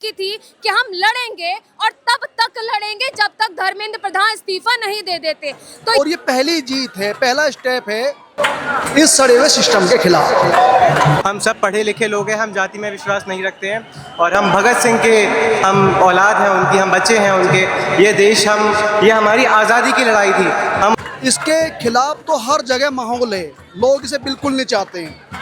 की थी कि हम लड़ेंगे और तब तक लड़ेंगे जब तक धर्मेंद्र प्रधान इस्तीफा नहीं दे देते। तो और ये पहली जीत है, पहला स्टेप है इस सड़े हुए सिस्टम के खिलाफ। हम सब पढ़े लिखे लोग हैं, हम जाति में विश्वास नहीं रखते हैं और हम भगत सिंह के हम औलाद हैं उनकी, हम बच्चे हैं उनके। ये देश ये हमारी आज़ादी की लड़ाई थी। हम इसके खिलाफ तो हर जगह माहौल है, लोग इसे बिल्कुल नहीं चाहते हैं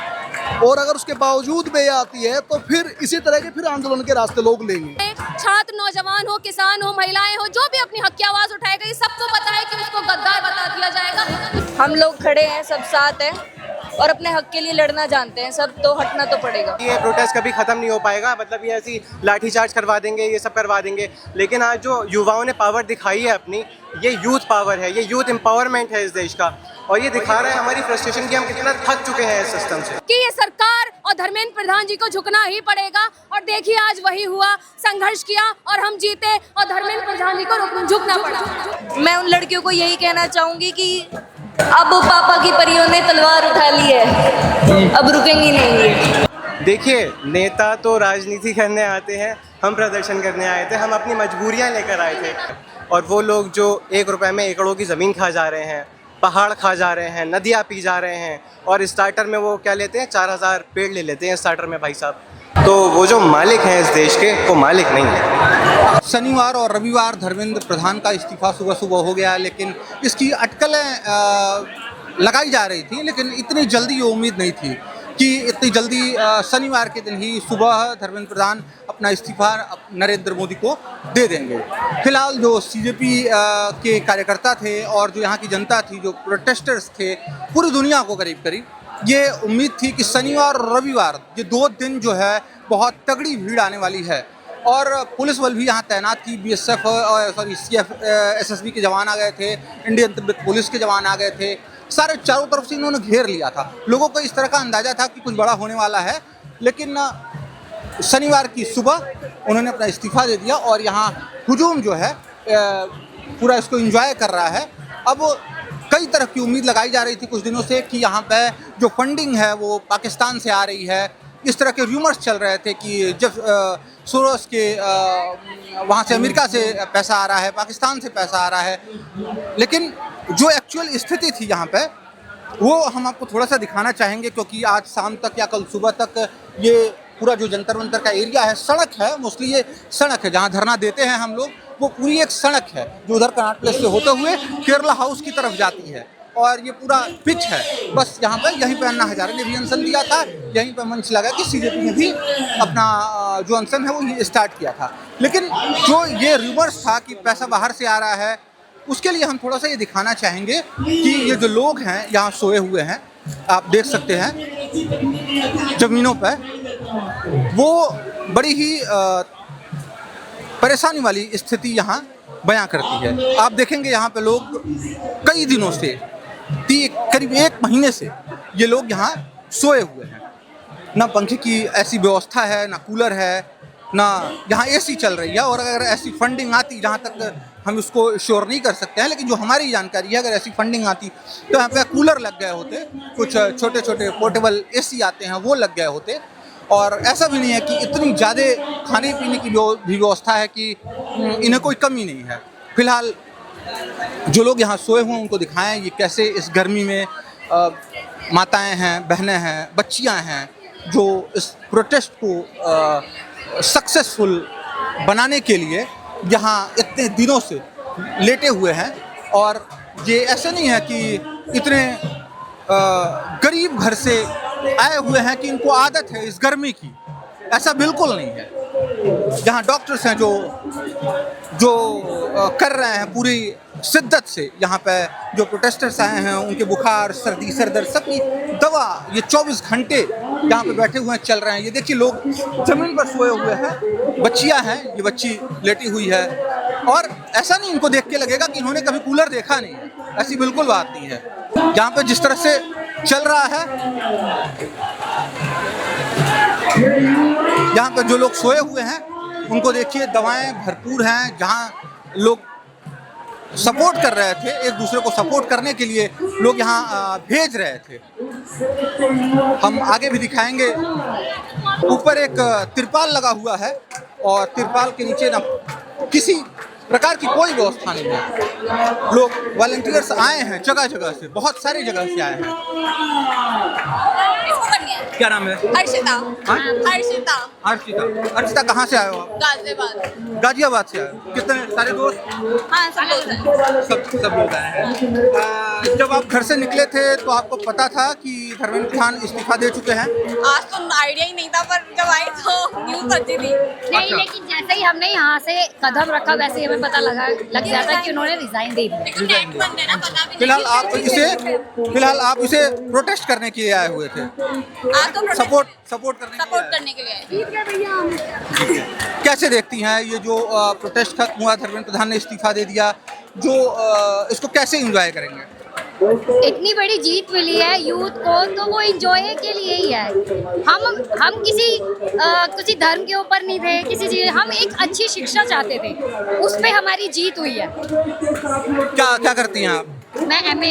और अगर उसके बावजूद भी ये आती है तो फिर इसी तरह के फिर आंदोलन के रास्ते लोग लेंगे। छात्र, नौजवान हो, किसान हो, महिलाएं हो, जो भी अपनी हक की आवाज उठाएगा, ये सबको पता है कि उसको गद्दार बता दिया जाएगा। हम लोग खड़े हैं, सब साथ हैं और अपने हक के लिए लड़ना जानते हैं सब, तो हटना तो पड़ेगा। ये प्रोटेस्ट कभी ख़त्म नहीं हो पाएगा, मतलब ये ऐसी लाठीचार्ज करवा देंगे, ये सब करवा देंगे। लेकिन आज जो युवाओं ने पावर दिखाई है अपनी, ये यूथ पावर है, ये यूथ एम्पावरमेंट है इस देश का, और ये दिखा रहा है हमारी फ्रस्ट्रेशन कि हम कितना थक चुके हैं इस सिस्टम से। कि ये सरकार और धर्मेंद्र प्रधान जी को झुकना ही पड़ेगा। और देखिए आज वही हुआ, संघर्ष किया और हम जीते और धर्मेंद्र प्रधान जी को झुकना पड़ा। मैं उन लड़कियों को यही कहना चाहूँगी कि अब पापा की परियों ने तलवार उठा ली है, अब रुकेंगी नहीं ये। देखिए, नेता तो राजनीति करने आते हैं, हम प्रदर्शन करने आए थे, हम अपनी मजबूरियां लेकर आए थे। और वो लोग जो 1 रुपए में एकड़ों की ज़मीन खा जा रहे हैं, पहाड़ खा जा रहे हैं, नदियाँ पी जा रहे हैं, और स्टार्टर में वो क्या लेते हैं, 4000 पेड़ ले लेते हैं स्टार्टर में भाई साहब। तो वो जो मालिक हैं इस देश के, वो मालिक नहीं है। शनिवार और रविवार धर्मेंद्र प्रधान का इस्तीफा सुबह सुबह हो गया, लेकिन इसकी अटकलें लगाई जा रही थी, लेकिन इतनी जल्दी ये उम्मीद नहीं थी कि इतनी जल्दी शनिवार के दिन ही सुबह धर्मेंद्र प्रधान अपना इस्तीफा नरेंद्र मोदी को दे देंगे। फिलहाल जो सीजेपी के कार्यकर्ता थे और जो यहाँ की जनता थी, जो प्रोटेस्टर्स थे, पूरी दुनिया को करीब करीब ये उम्मीद थी कि शनिवार और रविवार ये 2 दिन जो है बहुत तगड़ी भीड़ आने वाली है। और पुलिस बल भी यहाँ तैनात थी, बीएसएफ और सीएफ एसएसबी के जवान आ गए थे, इंडियन तिब्बत पुलिस के जवान आ गए थे, सारे चारों तरफ से इन्होंने घेर लिया था। लोगों को इस तरह का अंदाजा था कि कुछ बड़ा होने वाला है, लेकिन शनिवार की सुबह उन्होंने अपना इस्तीफा दे दिया और यहाँ हुजूम जो है पूरा इसको एंजॉय कर रहा है। अब कई तरह की उम्मीद लगाई जा रही थी कुछ दिनों से कि यहाँ पे जो फंडिंग है वो पाकिस्तान से आ रही है। इस तरह के रूमर्स चल रहे थे कि जब सोरोस के वहाँ से अमेरिका से पैसा आ रहा है, पाकिस्तान से पैसा आ रहा है, लेकिन जो एक्चुअल स्थिति थी यहाँ पे वो हम आपको थोड़ा सा दिखाना चाहेंगे, क्योंकि आज शाम तक या कल सुबह तक ये पूरा जो जंतर मंतर का एरिया है, सड़क है, मोस्टली ये सड़क है जहाँ धरना देते हैं हम लोग, वो पूरी एक सड़क है जो उधर कनाट प्लेस से होते हुए केरला हाउस की तरफ जाती है। और ये पूरा पिच है, बस यहाँ पर यहीं पे अन्ना हजारे ने भी अनशन दिया था, यहीं पे मंच लगा कि सीजेपी ने भी अपना जो अनशन है वो स्टार्ट किया था। लेकिन जो ये रूमर्स था कि पैसा बाहर से आ रहा है, उसके लिए हम थोड़ा सा ये दिखाना चाहेंगे कि ये जो लोग हैं यहाँ सोए हुए हैं, आप देख सकते हैं ज़मीनों पर, वो बड़ी ही परेशानी वाली स्थिति यहाँ बयां करती है। आप देखेंगे यहाँ पे लोग कई दिनों से, करीब 1 महीने से ये लोग यहाँ सोए हुए हैं। ना पंखे की ऐसी व्यवस्था है, ना कूलर है, ना यहाँ एसी चल रही है। और अगर ऐसी फंडिंग आती, जहाँ तक हम इसको श्योर नहीं कर सकते हैं, लेकिन जो हमारी जानकारी है, अगर ऐसी फंडिंग आती तो यहाँ पे कूलर लग गए होते, कुछ छोटे छोटे पोर्टेबल एसी आते हैं वो लग गए होते। और ऐसा भी नहीं है कि इतनी ज़्यादा खाने पीने की भी व्यवस्था है कि इन्हें कोई कमी नहीं है। फिलहाल जो लोग यहाँ सोए हुए हैं उनको दिखाएं ये कैसे इस गर्मी में माताएं हैं, बहनें हैं, बच्चियां हैं, जो इस प्रोटेस्ट को सक्सेसफुल बनाने के लिए यहाँ इतने दिनों से लेटे हुए हैं। और ये ऐसे नहीं है कि इतने गरीब घर से आए हुए हैं कि इनको आदत है इस गर्मी की, ऐसा बिल्कुल नहीं है। यहाँ डॉक्टर्स हैं जो कर रहे हैं पूरी शिद्दत से। यहाँ पे जो प्रोटेस्टर्स आए हैं उनके बुखार, सर्दी, सरदर्द सबकी दवा ये 24 घंटे यहाँ पे बैठे हुए हैं, चल रहे हैं। ये देखिए लोग ज़मीन पर सोए हुए हैं, बच्चियाँ हैं, ये बच्ची लेटी हुई है। और ऐसा नहीं इनको देख के लगेगा कि इन्होंने कभी कूलर देखा नहीं है, ऐसी बिल्कुल बात नहीं है। यहाँ पे जिस तरह से चल रहा है, यहाँ पे जो लोग सोए हुए हैं उनको देखिए, दवाएं भरपूर हैं। जहाँ लोग सपोर्ट कर रहे थे, एक दूसरे को सपोर्ट करने के लिए लोग यहाँ भेज रहे थे। हम आगे भी दिखाएंगे। ऊपर एक तिरपाल लगा हुआ है और तिरपाल के नीचे ना किसी प्रकार की कोई व्यवस्था नहीं है। लोग वॉलंटियर्स आए हैं जगह जगह से, बहुत सारी जगह से आए हैं। क्या नाम है? हर्षिता। हाँ? हर्षिता। अर्चिता। अर्चिता कहाँ से आए हो आप? गाजियाबाद। गाजियाबाद से आए हो। कितने सारे दोस्त? हाँ, सब लोग हैं। सब लोग आए हैं। जब आप घर से निकले थे तो आपको पता था कि धर्मेंद्र प्रधान इस्तीफा दे चुके हैं? आज तो आइडिया ही नहीं था, पर जब आई तो न्यूज अच्छी थी। नहीं, लेकिन जैसे ही हमने यहाँ से कदम रखा वैसे ही हमें पता लग जाता कि उन्होंने रिजाइन दे दी। लेकिन नेट बंद है ना, पता भी नहीं। फिलहाल आप इसे प्रोटेस्ट करने के लिए आए हुए थे, आज तो सपोर्ट करने के लिए आए। कैसे देखती हैं ये जो प्रोटेस्ट खत्म हुआ, धर्मेंद्र प्रधान ने इस्तीफा दे दिया, जो इसको कैसे एंजॉय करेंगे? इतनी बड़ी जीत मिली है यूथ को, तो वो एंजॉय के लिए ही है। हम किसी धर्म के ऊपर नहीं थे, किसी चीज, हम एक अच्छी शिक्षा चाहते थे, उस पे हमारी जीत हुई है। क्या करती हैं आप? मैं एमए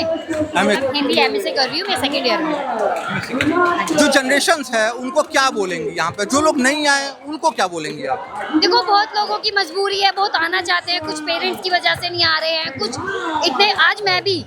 हिंदी एमए से कर रही हूँ, मैं सेकेंड ईयर में। जो जनरेशन्स है उनको क्या बोलेंगी यहाँ पे? जो लोग नहीं आए उनको क्या बोलेंगी आप? देखो, बहुत लोगों की मजबूरी है, बहुत आना चाहते हैं, कुछ पेरेंट्स की वजह से नहीं आ रहे हैं, कुछ इतने। आज मैं भी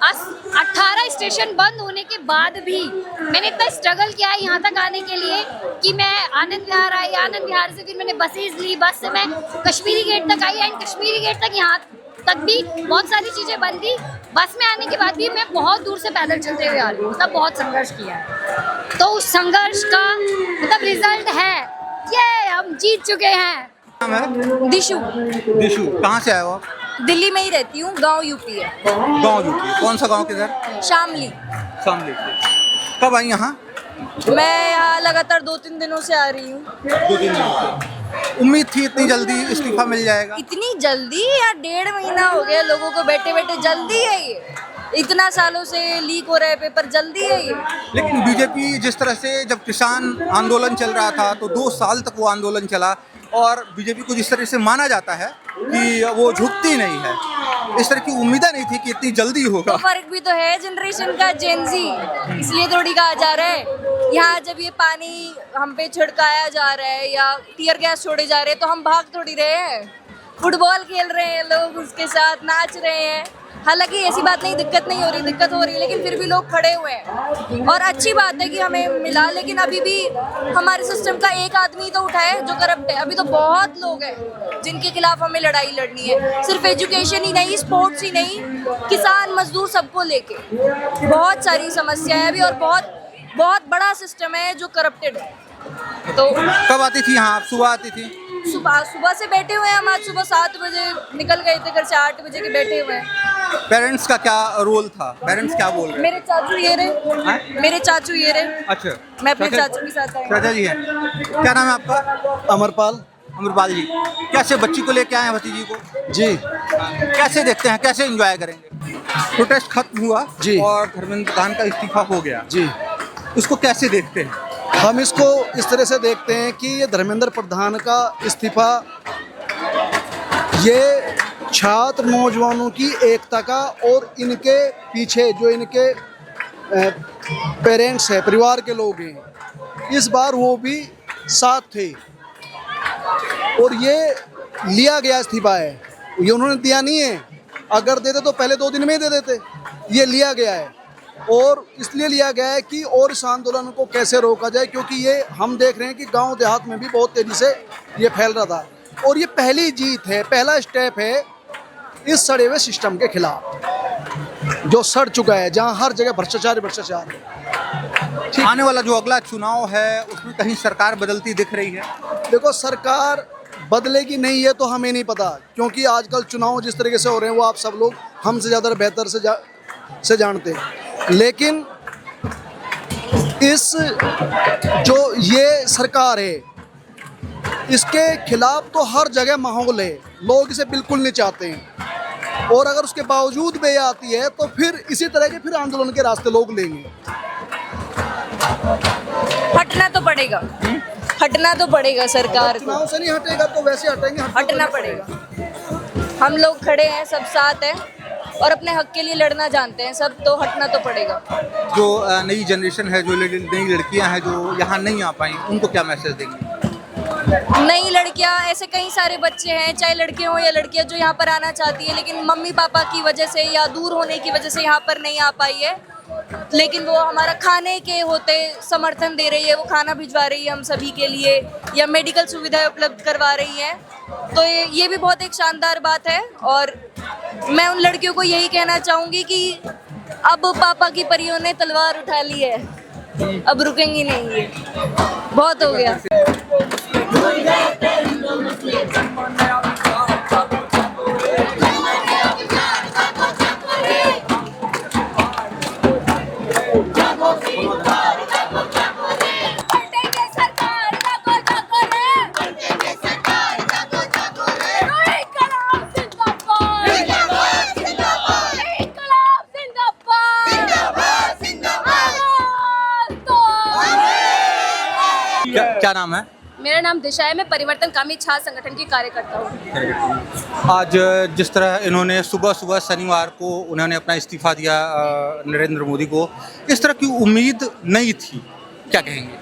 18 स्टेशन बंद होने के बाद भी मैंने इतना स्ट्रगल किया है यहाँ तक आने के लिए कि मैं आनंद विहार आई, आनंद विहार से फिर मैंने बसेज ली, बस से मैं कश्मीरी गेट तक आई, एंड कश्मीरी गेट तक यहाँ तक भी बहुत सारी चीज़ें बंद थी। बस में आने के बाद भी मैं बहुत दूर से पैदल चलते हुए आ रही हूँ, मतलब बहुत संघर्ष किया है। तो उस संघर्ष का मतलब रिजल्ट है ये हम जीत चुके हैं। नाम है? दिशु। दिशु। कहाँ से आए हो आप? दिल्ली में ही रहती हूँ, गांव यूपी है। गाँव यूपी। कौन सा गाँव किधर? शामली। शामली से। कब आई यहाँ? मैं यहाँ लगातार 2-3 दिनों से आ रही हूँ। 2-3 दिनों से। उम्मीद थी इतनी जल्दी इस्तीफा मिल जाएगा? इतनी जल्दी? यार 1.5 महीना हो गया लोगों को बैठे बैठे, जल्दी है ये? इतना सालों से लीक हो रहा है पेपर, जल्दी है ये? लेकिन बीजेपी जिस तरह से, जब किसान आंदोलन चल रहा था तो 2 साल तक वो आंदोलन चला, और बीजेपी को जिस तरह से माना जाता है कि वो झुकती नहीं है, इस तरह की उम्मीदें नहीं थी कि इतनी जल्दी होगा। तो फर्क भी तो है जनरेशन का, जेनजी, इसलिए थोड़ी कहा जा रहा है। यहाँ जब ये पानी हम पे छिड़काया जा रहा है या टीयर गैस छोड़े जा रहे हैं तो हम भाग थोड़ी रहे हैं। फुटबॉल खेल रहे हैं लोग, उसके साथ नाच रहे हैं। हालांकि ऐसी बात नहीं, दिक्कत नहीं हो रही, दिक्कत हो रही है, लेकिन फिर भी लोग खड़े हुए हैं। और अच्छी बात है कि हमें मिला, लेकिन अभी भी हमारे सिस्टम का एक आदमी तो उठा है जो करप्ट है। अभी तो बहुत लोग हैं जिनके खिलाफ हमें लड़ाई लड़नी है, सिर्फ एजुकेशन ही नहीं, स्पोर्ट्स ही नहीं, किसान मजदूर सबको लेके बहुत सारी समस्याएं अभी, और बहुत बड़ा सिस्टम है जो करप्टेड है। तो कब आती थी यहाँ आप? सुबह आती थी? सुबह से बैठे हुए हैं हम। आज सुबह 7 बजे निकल गए थे घर से, 8 बजे के बैठे हुए हैं। पेरेंट्स का क्या रोल था? पेरेंट्स क्या बोल रहे? मेरे चाचू ये रहे, मेरे चाचू ये रहे। अच्छा, मैं अपने चाचू के साथ आई। चाचा जी हैं। क्या नाम है आपका? अमरपाल। अमरपाल जी, कैसे बच्ची को लेके आए हैं, भतीजी को? जी। कैसे देखते हैं, कैसे एंजॉय करेंगे? प्रोटेस्ट खत्म हुआ जी, और धर्मेंद्र प्रधान का इस्तीफा हो गया जी, उसको कैसे देखते हैं? हम इसको इस तरह से देखते हैं कि ये धर्मेंद्र प्रधान का इस्तीफा ये छात्र नौजवानों की एकता का, और इनके पीछे जो इनके पेरेंट्स हैं, परिवार के लोग हैं, इस बार वो भी साथ थे और ये लिया गया इस्तीफा है। ये उन्होंने दिया नहीं है, अगर देते तो पहले 2 दिन में ही दे देते। ये लिया गया है, और इसलिए लिया गया है कि और इस आंदोलन को कैसे रोका जाए, क्योंकि ये हम देख रहे हैं कि गांव देहात में भी बहुत तेज़ी से ये फैल रहा था, और ये पहली जीत है, पहला स्टेप है इस सड़े हुए सिस्टम के खिलाफ जो सड़ चुका है, जहां हर जगह भ्रष्टाचार है। आने वाला जो अगला चुनाव है उसमें कहीं सरकार बदलती दिख रही है? देखो, सरकार बदलेगी नहीं है तो हमें नहीं पता, क्योंकि आजकल चुनाव जिस तरीके से हो रहे हैं वो आप सब लोग हमसे ज़्यादा बेहतर से जानते हैं। लेकिन इस जो ये सरकार है इसके खिलाफ तो हर जगह माहौल है, लोग इसे बिल्कुल नहीं चाहते हैं, और अगर उसके बावजूद भी आती है तो फिर इसी तरह के फिर आंदोलन के रास्ते लोग लेंगे। हटना तो पड़ेगा, हटना तो पड़ेगा सरकार को। चुनाव से नहीं हटेगा तो वैसे हटेंगे, हटना पड़ेगा। हम लोग खड़े हैं, सब साथ हैं और अपने हक के लिए लड़ना जानते हैं सब, तो हटना तो पड़ेगा। जो नई जनरेशन है, जो नई लड़कियां हैं जो यहाँ नहीं आ पाई, उनको क्या मैसेज देंगे? नई लड़कियां, ऐसे कई सारे बच्चे हैं, चाहे लड़के हों या लड़कियां, जो यहाँ पर आना चाहती है लेकिन मम्मी पापा की वजह से या दूर होने की वजह से यहाँ पर नहीं आ पाई है, लेकिन वो हमारा खाने के होते समर्थन दे रही है, वो खाना भिजवा रही है हम सभी के लिए, या मेडिकल सुविधाएं उपलब्ध करवा रही है, तो ये भी बहुत एक शानदार बात है। और मैं उन लड़कियों को यही कहना चाहूँगी कि अब पापा की परियों ने तलवार उठा ली है, अब रुकेंगी नहीं ये, बहुत हो गया। क्या नाम है? मेरा नाम दिशा है, मैं परिवर्तनकामी छात्र संगठन की कार्यकर्ता हूँ। आज जिस तरह इन्होंने सुबह सुबह शनिवार को उन्होंने अपना इस्तीफा दिया नरेंद्र मोदी को, इस तरह की उम्मीद नहीं थी, क्या कहेंगे?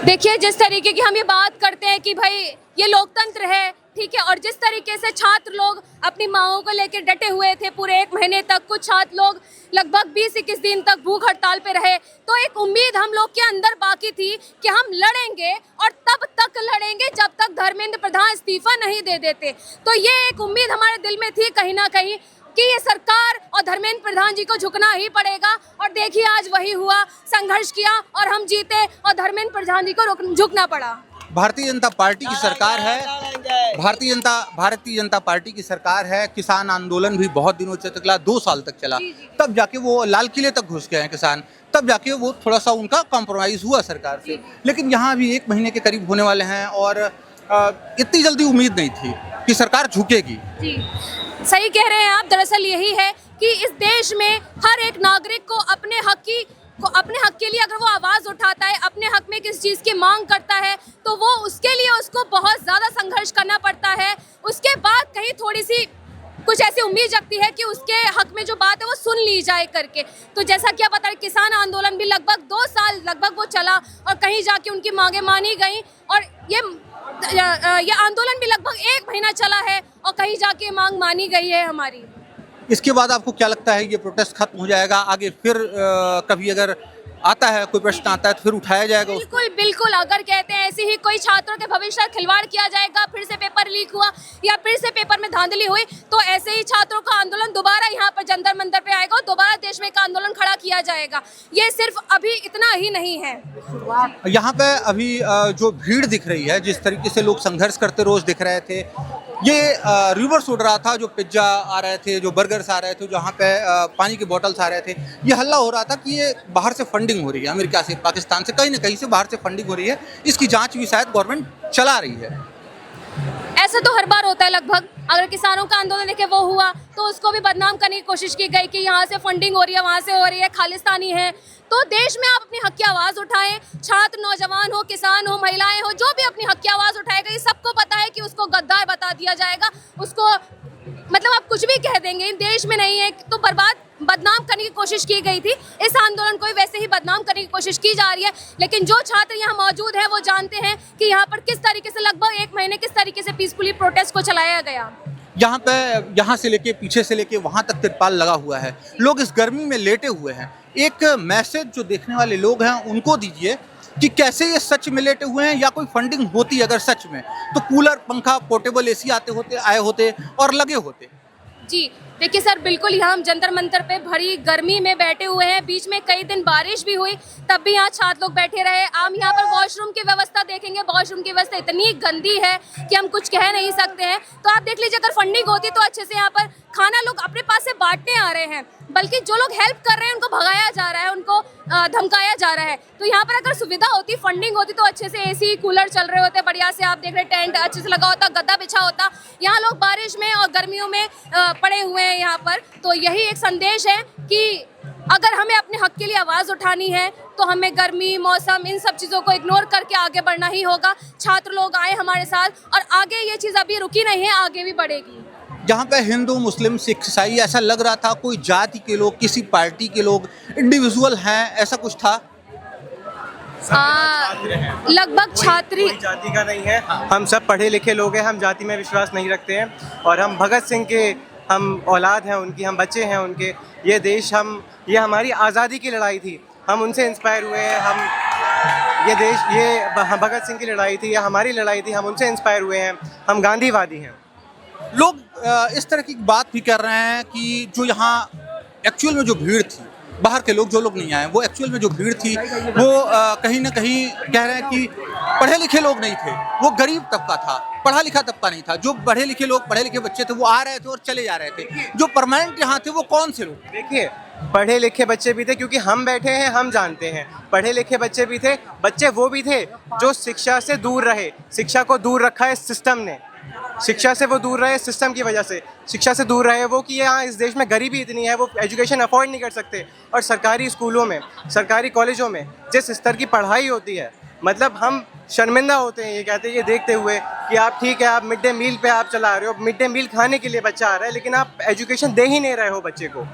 देखिए, जिस तरीके की हम ये बात करते हैं कि भाई ये लोकतंत्र है, ठीक है, और जिस तरीके से छात्र लोग अपनी मांगों को लेकर डटे हुए थे पूरे 1 महीने तक, कुछ छात्र लोग लगभग 20-21 दिन तक भूख हड़ताल पे रहे, तो एक उम्मीद हम लोग के अंदर बाकी थी कि हम लड़ेंगे और तब तक लड़ेंगे जब तक धर्मेंद्र प्रधान इस्तीफा नहीं दे देते। तो ये एक उम्मीद हमारे दिल में थी कहीं ना कहीं कि ये सरकार और धर्मेंद्र प्रधान जी को झुकना ही पड़ेगा, और देखिए आज वही हुआ, संघर्ष किया और हम जीते और धर्मेंद्र प्रधान जी को झुकना पड़ा। भारतीय जनता पार्टी की सरकार है, भारतीय जनता पार्टी की सरकार है। किसान आंदोलन भी बहुत दिनों से चला, 2 साल तक चला, तब जाके वो लाल किले तक घुस गए हैं किसान, तब जाके वो थोड़ा सा उनका कॉम्प्रोमाइज़ हुआ सरकार से, लेकिन यहाँ भी 1 महीने के करीब होने वाले हैं और इतनी जल्दी उम्मीद नहीं थी कि सरकार झुकेगी। जी, सही कह रहे हैं आप। दरअसल यही है कि इस देश में हर एक नागरिक को अपने हक के लिए अगर वो आवाज़ उठाता है, अपने हक में किस चीज़ की मांग करता है, तो वो उसके लिए उसको बहुत ज़्यादा संघर्ष करना पड़ता है। उसके बाद कहीं थोड़ी सी कुछ ऐसी उम्मीद जगती है कि उसके हक में जो बात है वो सुन ली जाए करके। तो जैसा कि आप बता रहे, किसान आंदोलन भी लगभग 2 साल वो चला और कहीं जाके उनकी मांगें मानी गई, और ये आंदोलन भी लगभग 1 महीना चला है और कहीं जाके मांग मानी गई है हमारी। इसके बाद आपको क्या लगता है ये प्रोटेस्ट खत्म हो जाएगा? आगे फिर कभी अगर आता है, कोई प्रश्न आता है तो फिर उठाया जाएगा? बिल्कुल बिल्कुल, अगर कहते हैं ऐसे ही कोई छात्रों के भविष्य से खिलवाड़ किया जाएगा, फिर से पेपर लीक हुआ या फिर से पेपर में धांधली हुई, तो ऐसे ही छात्रों का आंदोलन दोबारा यहाँ पर जंतर मंतर पे आएगा और दोबारा देश में एक आंदोलन खड़ा किया जाएगा। ये सिर्फ अभी इतना ही नहीं है। यहाँ पे अभी जो भीड़ दिख रही है, जिस तरीके से लोग संघर्ष करते रोज दिख रहे थे, ये रिवर्स उड़ रहा था, जो पिज्जा आ रहे थे, जो बर्गर्स आ रहे थे, जहाँ पे पानी की बोतल्स आ रहे थे, ये हल्ला हो रहा था कि ये बाहर से फंडिंग हो रही है, अमेरिका से, पाकिस्तान से, कहीं ना कहीं से बाहर से फंडिंग हो रही है। इसकी जांच भी शायद गवर्नमेंट चला रही है। ऐसा तो हर बार होता है लगभग। अगर किसानों का आंदोलन देखे वो हुआ तो उसको भी बदनाम करने की कोशिश की गई कि यहाँ से फंडिंग हो रही है, वहाँ से हो रही है, खालिस्तानी है। तो देश में आप अपनी हक की आवाज़ उठाएं, छात्र, नौजवान हो, किसान हो, महिलाएं हो, जो भी अपनी हक की आवाज़ उठाएगा, ये सबको पता है कि उसको गद्दार बता दिया जाएगा, उसको मतलब आप कुछ भी कह देंगे, देश में नहीं है तो बदनाम करने की कोशिश की गई थी। इस आंदोलन को भी वैसे ही बदनाम करने की कोशिश की जा रही है, लेकिन जो छात्र यहाँ मौजूद हैं वो जानते हैं कि यहाँ पर किस तरीके से लगभग 1 महीने किस तरीके से पीसफुली प्रोटेस्ट को चलाया गया। यहाँ से लेके, पीछे से लेके वहाँ तक तिरपाल लगा हुआ है, लोग इस गर्मी में लेटे हुए हैं। एक मैसेज जो देखने वाले लोग हैं उनको दीजिए कि कैसे ये सच में लेटे हुए हैं, या कोई फंडिंग होती अगर सच में, तो कूलर, पंखा, पोर्टेबल एसी आए होते और लगे होते। जी देखिए सर, बिल्कुल यहाँ हम जंतर मंतर पे भरी गर्मी में बैठे हुए हैं, बीच में कई दिन बारिश भी हुई, तब भी यहाँ छात्र लोग बैठे रहे। आप यहाँ पर वॉशरूम की व्यवस्था देखेंगे, वॉशरूम की व्यवस्था इतनी गंदी है कि हम कुछ कह नहीं सकते हैं। तो आप देख लीजिए, अगर फंडिंग होती तो अच्छे से यहाँ पर खाना लोग अपने पास से बांटने आ रहे हैं, बल्कि जो लोग हेल्प कर रहे हैं उनको भगाया जा रहा है, उनको धमकाया जा रहा है। तो यहाँ पर अगर सुविधा होती, फंडिंग होती, तो अच्छे से एसी कूलर चल रहे होते, बढ़िया से आप देख रहे टेंट अच्छे से लगा होता, गद्दा बिछा होता। यहाँ लोग बारिश में और गर्मियों में पड़े हुए हैं यहाँ पर। तो यही एक संदेश है कि अगर हमें अपने हक के लिए आवाज़ उठानी है तो हमें गर्मी, मौसम, इन सब चीज़ों को इग्नोर करके आगे बढ़ना ही होगा। छात्र लोग आए हमारे साथ और आगे ये चीज़ अभी रुकी नहीं है, आगे भी बढ़ेगी। जहाँ पे हिंदू मुस्लिम सिख ईसाई ऐसा लग रहा था कोई जाति के लोग, किसी पार्टी के लोग, इंडिविजुअल हैं, ऐसा कुछ था? लगभग छात्री कोई जाति का नहीं है, हम सब पढ़े लिखे लोग हैं, हम जाति में विश्वास नहीं रखते हैं और हम भगत सिंह के हम औलाद हैं उनकी, हम बच्चे हैं उनके। ये देश ये हमारी आज़ादी की लड़ाई थी, हम उनसे इंस्पायर हुए हैं। ये देश, ये भगत सिंह की लड़ाई थी, ये हमारी लड़ाई थी, हम उनसे इंस्पायर हुए हैं, हम गांधीवादी हैं। लोग इस तरह की बात भी कर रहे हैं कि जो यहाँ एक्चुअल में जो भीड़ थी, बाहर के लोग, जो लोग नहीं आए, वो एक्चुअल में जो भीड़ थी वो कहीं ना कहीं कह रहे हैं कि पढ़े लिखे लोग नहीं थे, वो गरीब तबका था, पढ़ा लिखा तबका नहीं था। जो पढ़े लिखे लोग, पढ़े लिखे बच्चे थे वो आ रहे थे और चले जा रहे थे। जो परमानेंट यहाँ थे वो कौन से लोग? देखिए, पढ़े लिखे बच्चे भी थे, क्योंकि हम बैठे हैं, हम जानते हैं। पढ़े लिखे बच्चे भी थे, बच्चे वो भी थे जो शिक्षा से दूर रहे। शिक्षा को दूर रखा है सिस्टम ने, शिक्षा से वो दूर रहे सिस्टम की वजह से। शिक्षा से दूर रहे वो कि यहाँ इस देश में गरीबी इतनी है, वो एजुकेशन अफोर्ड नहीं कर सकते। और सरकारी स्कूलों में, सरकारी कॉलेजों में जिस स्तर की पढ़ाई होती है, मतलब हम शर्मिंदा होते हैं ये कहते हैं, ये देखते हुए कि आप ठीक है, आप मिड डे मील पे आप चला रहे हो, मिड डे मील खाने के लिए बच्चा आ रहा है, लेकिन आप एजुकेशन दे ही नहीं रहे हो बच्चे को।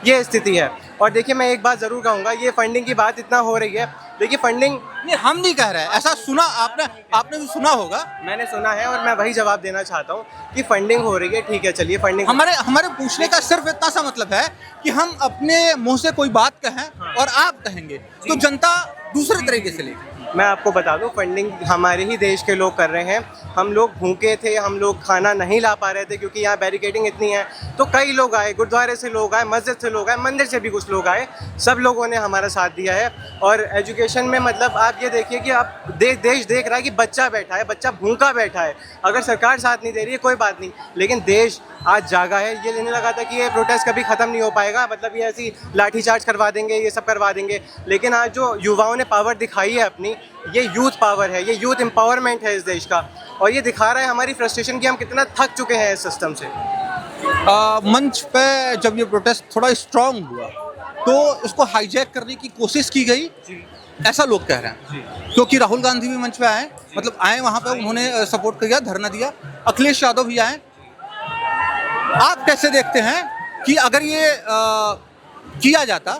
ये स्थिति है। और देखिए, मैं एक बात ज़रूर कहूँगा, ये फंडिंग की बात इतना हो रही है, देखिए फंडिंग नहीं, हम नहीं कह रहे हैं, ऐसा सुना आपने भी सुना होगा। मैंने सुना है और मैं वही जवाब देना चाहता हूँ कि फंडिंग हो रही है, ठीक है, चलिए फंडिंग। हमारे पूछने का सिर्फ इतना सा मतलब है कि हम अपने मुंह से कोई बात कहें और आप कहेंगे तो जनता दूसरे तरीके से लेगी। मैं आपको बता दूं, फंडिंग हमारे ही देश के लोग कर रहे हैं। हम लोग भूखे थे, हम लोग खाना नहीं ला पा रहे थे क्योंकि यहाँ बैरिकेडिंग इतनी है, तो कई लोग आए, गुरुद्वारे से लोग आए, मस्जिद से लोग आए, मंदिर से भी कुछ लोग आए, सब लोगों ने हमारा साथ दिया है। और एजुकेशन में मतलब आप ये देखिए कि आप देश देख रहा है कि बच्चा बैठा है, बच्चा भूखा बैठा है। अगर सरकार साथ नहीं दे रही है कोई बात नहीं, लेकिन देश आज जागा है। ये लेने लगा था कि ये प्रोटेस्ट कभी ख़त्म नहीं हो पाएगा, मतलब ये ऐसी लाठीचार्ज करवा देंगे, ये सब करवा देंगे, लेकिन आज जो युवाओं ने पावर दिखाई है अपनी, ये यूथ पावर है, ये यूथ एम्पावरमेंट है इस देश का, और ये दिखा रहा है हमारी फ्रस्ट्रेशन कि हम कितना थक चुके हैं इस सिस्टम से। मंच पे जब ये प्रोटेस्ट थोड़ा स्ट्रांग हुआ तो इसको हाईजैक करने की कोशिश की गई, ऐसा लोग कह रहे हैं। क्योंकि राहुल गांधी भी मंच पे आए, मतलब आए वहाँ पे, उन्होंने सपोर्ट किया, धरना दिया, अखिलेश यादव भी आए। आप कैसे देखते हैं कि अगर ये किया जाता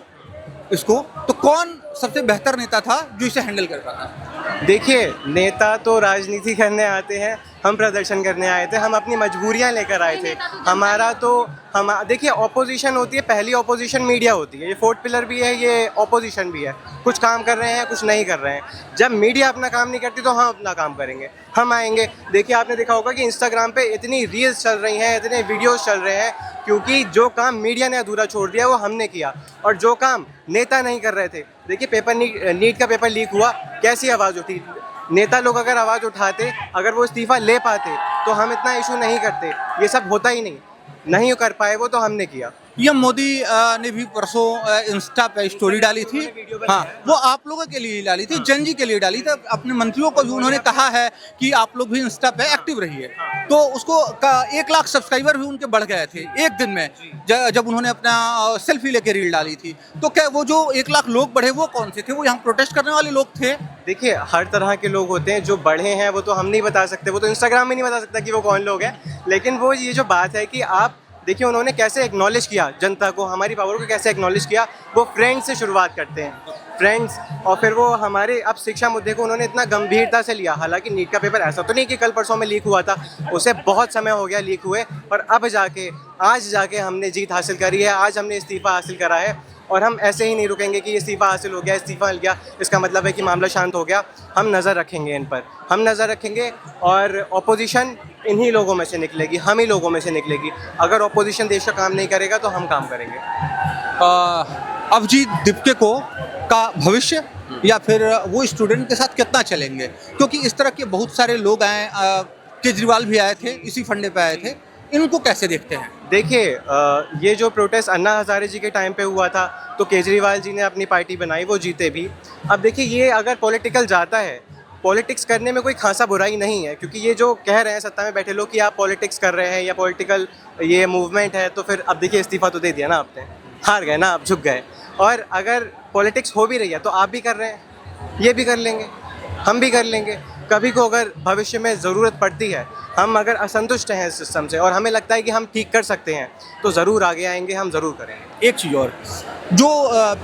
इसको, तो कौन सबसे बेहतर नेता था जो इसे हैंडल कर पाता? देखिए, नेता तो राजनीति करने आते हैं, हम प्रदर्शन करने आए थे, हम अपनी मजबूरियां लेकर आए थे। हमारा तो हम देखिए, ऑपोजिशन होती है, पहली ऑपोजिशन मीडिया होती है, ये फोर्थ पिलर भी है, ये ऑपोजिशन भी है। कुछ काम कर रहे हैं, कुछ नहीं कर रहे हैं। जब मीडिया अपना काम नहीं करती तो हम अपना काम करेंगे, हम आएंगे। देखिए, आपने देखा होगा कि इंस्टाग्राम पे इतनी रील्स चल रही हैं, इतने वीडियोस चल रहे हैं, क्योंकि जो काम मीडिया ने अधूरा छोड़ दिया वो हमने किया, और जो काम नेता नहीं कर रहे थे। देखिए, पेपर नीट का पेपर लीक हुआ, कैसी आवाज़ उठी। नेता लोग अगर आवाज़ उठाते, अगर वो इस्तीफा ले पाते, तो हम इतना इशू नहीं करते। ये सब होता ही नहीं कर पाए, वो तो हमने किया। पीएम मोदी ने भी परसों इंस्टा पे स्टोरी डाली थी, हाँ, वो आप लोगों के लिए डाली थी, जन जी के लिए डाली थी। अपने मंत्रियों को भी उन्होंने कहा है कि आप लोग भी इंस्टा पे एक्टिव रहिए। तो उसको 1 लाख सब्सक्राइबर भी उनके बढ़ गए थे एक दिन में, जब उन्होंने अपना सेल्फी लेके रील डाली थी। तो क्या वो जो 1 लाख लोग बढ़े वो कौन से थे? वो यहाँ प्रोटेस्ट करने वाले लोग थे? देखिए, हर तरह के लोग होते हैं, जो बढ़े हैं वो तो हम नहीं बता सकते, वो तो इंस्टाग्राम में नहीं बता सकता कि वो कौन लोग हैं। लेकिन वो ये जो बात है कि आप देखिए, उन्होंने कैसे एक्नॉलेज किया जनता को, हमारी पावर को कैसे एक्नॉलेज किया। वो फ्रेंड्स से शुरुआत करते हैं, फ्रेंड्स, और फिर वो हमारे अब शिक्षा मुद्दे को उन्होंने इतना गंभीरता से लिया। हालांकि नीट का पेपर ऐसा तो नहीं कि कल परसों में लीक हुआ था, उसे बहुत समय हो गया लीक हुए, और अब आज जाके हमने जीत हासिल करी है, आज हमने इस्तीफ़ा हासिल करा है। और हम ऐसे ही नहीं रुकेंगे कि इस्तीफ़ा हासिल हो गया, इस्तीफ़ा मिल गया, इसका मतलब है कि मामला शांत हो गया। हम नज़र रखेंगे इन पर, हम नज़र रखेंगे, और ऑपोजिशन इन्हीं लोगों में से निकलेगी, हम ही लोगों में से निकलेगी। अगर ऑपोजिशन देश का काम नहीं करेगा तो हम काम करेंगे। अभिजीत दीपके को का भविष्य, या फिर वो स्टूडेंट के साथ कितना चलेंगे? क्योंकि इस तरह के बहुत सारे लोग आए, केजरीवाल भी आए थे, इसी फंडे पे आए थे, इनको कैसे देखते हैं? देखिए, ये जो प्रोटेस्ट अन्ना हज़ारे जी के टाइम पे हुआ था, तो केजरीवाल जी ने अपनी पार्टी बनाई, वो जीते भी। अब देखिए, ये अगर पॉलिटिकल जाता है, पॉलिटिक्स करने में कोई खासा बुराई नहीं है, क्योंकि ये जो कह रहे हैं सत्ता में बैठे लोग कि आप पॉलिटिक्स कर रहे हैं या पॉलिटिकल ये मूवमेंट है, तो फिर अब देखिए, इस्तीफा तो दे दिया ना आपने, हार गए ना, आप झुक गए। और अगर पॉलिटिक्स हो भी रही है तो आप भी कर रहे हैं, ये भी कर लेंगे, हम भी कर लेंगे। कभी को अगर भविष्य में ज़रूरत पड़ती है, हम अगर असंतुष्ट हैं इस सिस्टम से और हमें लगता है कि हम ठीक कर सकते हैं, तो ज़रूर आगे आएंगे, हम ज़रूर करेंगे। एक चीज़ और, जो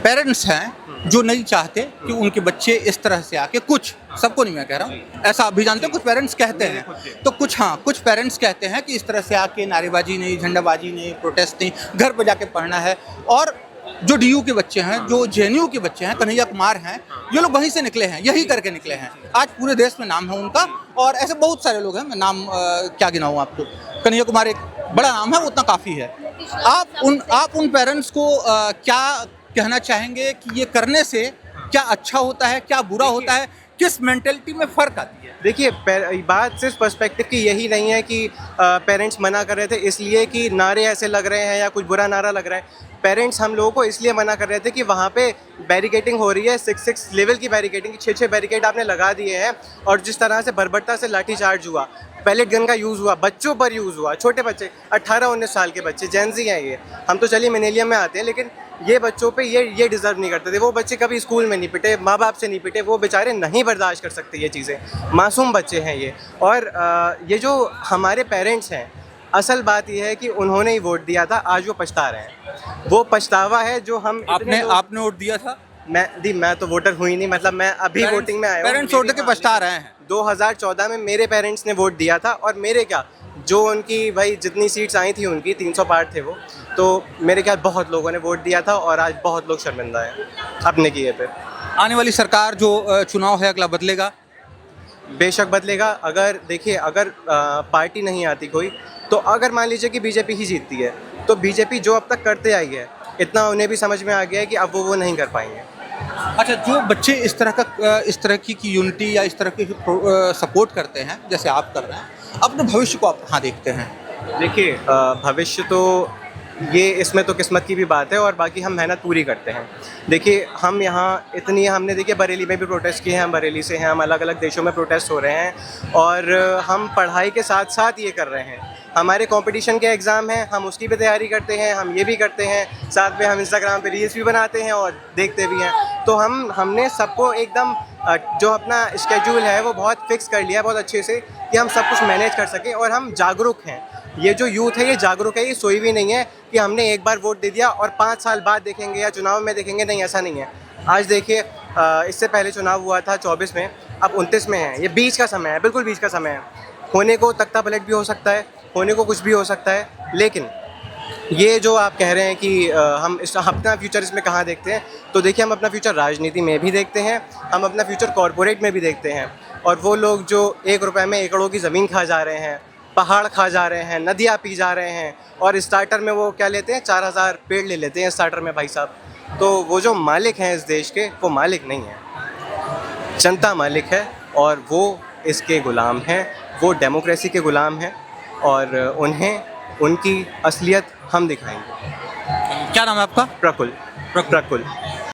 पेरेंट्स हैं जो नहीं चाहते कि उनके बच्चे इस तरह से आके, कुछ, सबको नहीं मैं कह रहा हूँ, ऐसा आप भी जानते हैं, कुछ पेरेंट्स कहते हैं, तो कुछ पेरेंट्स कहते हैं कि इस तरह से आके नारेबाजी नहीं, झंडाबाजी नहीं, प्रोटेस्ट नहीं, घर पर जाके पढ़ना है। और जो DU के बच्चे हैं, जो JNU के बच्चे हैं, कन्हैया कुमार हैं, ये लोग वहीं से निकले हैं, यही करके निकले हैं। आज पूरे देश में नाम है उनका, और ऐसे बहुत सारे लोग हैं, मैं नाम क्या गिनाऊँ आपको। कन्हैया कुमार एक बड़ा नाम है, उतना काफ़ी है। आप उन पेरेंट्स को क्या कहना चाहेंगे कि ये करने से क्या अच्छा होता है, क्या बुरा होता है, किस मेंटेलिटी में फ़र्क आती है? देखिए, बात सिर्फ पर्सपेक्टिव की यही नहीं है कि पेरेंट्स मना कर रहे थे इसलिए कि नारे ऐसे लग रहे हैं या कुछ बुरा नारा लग रहा है। पेरेंट्स हम लोगों को इसलिए मना कर रहे थे कि वहाँ पे बैरिकेडिंग हो रही है, 6 लेवल की बैरिकेडिंग, 6 बैरिकेड आपने लगा दिए हैं, और जिस तरह से बर्बरता से लाठीचार्ज हुआ, पैलेट गन का यूज़ हुआ, बच्चों पर यूज़ हुआ, छोटे बच्चे 18-19 साल के बच्चे, जेनजी हैं ये। हम तो चलिए मिलेनियम में आते हैं, लेकिन ये बच्चों पे ये डिज़र्व नहीं करते थे। वो बच्चे कभी स्कूल में नहीं पिटे, माँ बाप से नहीं पिटे, वो बेचारे नहीं बर्दाश्त कर सकते ये चीज़ें, मासूम बच्चे हैं ये। और ये जो हमारे पेरेंट्स हैं, असल बात यह है कि उन्होंने ही वोट दिया था, आज वो पछता रहे हैं। वो पछतावा है जो हम आपने वोट दिया था? मैं तो वोटर हुई नहीं, मतलब मैं अभी वोटिंग में आया हूँ। पेरेंट्स वोट के पछता रहे हैं। 2014 में मेरे पेरेंट्स ने वोट दिया था, और मेरे क्या, जो उनकी भाई जितनी सीट्स आई थी उनकी 300 पार थे वो, तो मेरे ख्याल बहुत लोगों ने वोट दिया था, और आज बहुत लोग शर्मिंदा हैं अपने किए पे। आने वाली सरकार जो चुनाव है अगला बदलेगा? बेशक बदलेगा। अगर देखिए, अगर पार्टी नहीं आती कोई, तो अगर मान लीजिए कि बीजेपी ही जीतती है, तो बीजेपी जो अब तक करते आई है, इतना उन्हें भी समझ में आ गया है कि अब वो नहीं कर पाएंगे। अच्छा, जो बच्चे इस तरह की यूनिटी या इस तरह की सपोर्ट करते हैं जैसे आप कर रहे हैं, अपने भविष्य को आप कहाँ देखते हैं? देखिए, भविष्य तो ये, इसमें तो किस्मत की भी बात है, और बाकी हम मेहनत पूरी करते हैं। देखिए, हम यहाँ इतनी, हमने देखिए बरेली में भी प्रोटेस्ट किए हैं, हम बरेली से हैं, हम अलग अलग देशों में प्रोटेस्ट हो रहे हैं, और हम पढ़ाई के साथ साथ ये कर रहे हैं। हमारे कंपटीशन के एग्ज़ाम हैं, हम उसकी भी तैयारी करते हैं, हम ये भी करते हैं, साथ में हम इंस्टाग्राम पे रील्स भी बनाते हैं और देखते भी हैं। तो हमने सबको एकदम जो अपना स्केड्यूल है वो बहुत फिक्स कर लिया है, बहुत अच्छे से, कि हम सब कुछ मैनेज कर सकें। और हम जागरूक हैं, ये जो यूथ है ये जागरूक है, ये सोई भी नहीं है कि हमने एक बार वोट दे दिया और 5 साल बाद देखेंगे या चुनाव में देखेंगे, नहीं, ऐसा नहीं है। आज देखिए, इससे पहले चुनाव हुआ था 24 में, अब 29 में है, ये बीच का समय है, बिल्कुल बीच का समय है। होने को तख्ता पलट भी हो सकता है, होने को कुछ भी हो सकता है, लेकिन ये जो आप कह रहे हैं कि हम अपना फ्यूचर इसमें कहाँ देखते हैं, तो देखिए, हम अपना फ्यूचर राजनीति में भी देखते हैं, हम अपना फ्यूचर कॉरपोरेट में भी देखते हैं। और वो लोग जो 1 रुपये में एकड़ों की ज़मीन खा जा रहे हैं, पहाड़ खा जा रहे हैं, नदियाँ पी जा रहे हैं, और स्टार्टर में वो क्या लेते हैं, 4000 पेड़ ले लेते हैं स्टार्टर में भाई साहब। तो वो जो मालिक हैं इस देश के, वो मालिक नहीं है, जनता मालिक है, और वो इसके गुलाम हैं, वो डेमोक्रेसी के गुलाम हैं, और उन्हें उनकी असलियत हम दिखाएंगे। क्या नाम है आपका? प्रकुल।